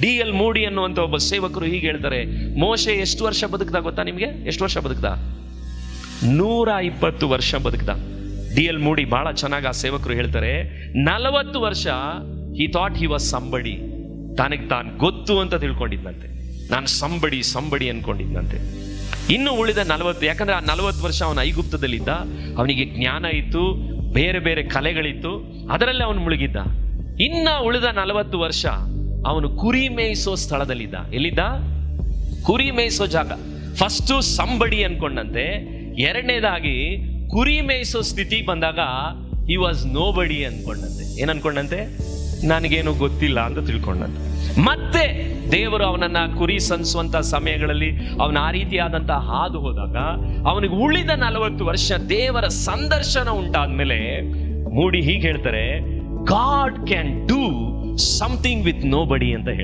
D.L. ಮೂಡಿ ಅನ್ನುವಂಥ ಒಬ್ಬ ಸೇವಕರು ಹೀಗೆ ಹೇಳ್ತಾರೆ, ಮೋಶೆ ಎಷ್ಟು ವರ್ಷ ಬದುಕ್ದ ಗೊತ್ತಾ ನಿಮಗೆ? ಎಷ್ಟು ವರ್ಷ ಬದುಕ್ದ? 120 ವರ್ಷ ಬದುಕ್ದ. D.L. ಮೂಡಿ ಬಹಳ ಚೆನ್ನಾಗಿ ಆ ಸೇವಕರು ಹೇಳ್ತಾರೆ, 40 ವರ್ಷ he thought he was somebody. ತಾನಿಗೆ ತಾನು ಗೊತ್ತು ಅಂತ ತಿಳ್ಕೊಂಡಿದ್ದಂತೆ, ನಾನು ಸಂಬಡಿ ಅನ್ಕೊಂಡಿದ್ದಂತೆ. ಇನ್ನು ಉಳಿದ 40, ಯಾಕಂದ್ರೆ ಆ 40 ವರ್ಷ ಅವನ ಐಗುಪ್ತದಲ್ಲಿದ್ದ, ಅವನಿಗೆ ಜ್ಞಾನ ಇತ್ತು, ಬೇರೆ ಬೇರೆ ಕಲೆಗಳಿತ್ತು, ಅದರಲ್ಲೇ ಅವನು ಮುಳುಗಿದ್ದ. ಇನ್ನ ಉಳಿದ 40 ವರ್ಷ ಅವನು ಕುರಿ ಮೇಯಿಸೋ ಸ್ಥಳದಲ್ಲಿದ್ದ. ಎಲ್ಲಿದ್ದ? ಕುರಿ ಮೇಯಿಸೋ ಜಾಗ. ಫಸ್ಟು ಸಂಬಡಿ ಅನ್ಕೊಂಡಂತೆ, ಎರಡನೇದಾಗಿ ಕುರಿ ಮೇಯಿಸೋ ಸ್ಥಿತಿ ಬಂದಾಗ ಹಿ ವಾಸ್ ನೋಬಡಿ ಅನ್ಕೊಂಡಂತೆ. ಏನ್ ಅನ್ಕೊಂಡಂತೆ? ನನಗೇನು ಗೊತ್ತಿಲ್ಲ ಅಂತ ತಿಳ್ಕೊಂಡಂತೆ. ಮತ್ತೆ ದೇವರು ಅವನನ್ನ ಕುರಿ ಸನ್ಸುವಂತ ಸಮಯಗಳಲ್ಲಿ ಅವನ ಆ ರೀತಿಯಾದಂತ ಹಾದು ಹೋದಾಗ ಅವನಿಗೆ ಉಳಿದ 40 ವರ್ಷ ದೇವರ ಸಂದರ್ಶನ ಉಂಟಾದ್ಮೇಲೆ ಮೂಡಿ ಹೀಗೆ ಹೇಳ್ತಾರೆ, god can do something with nobody ಅಂತ ಹೇಳ್ತಾರೆ.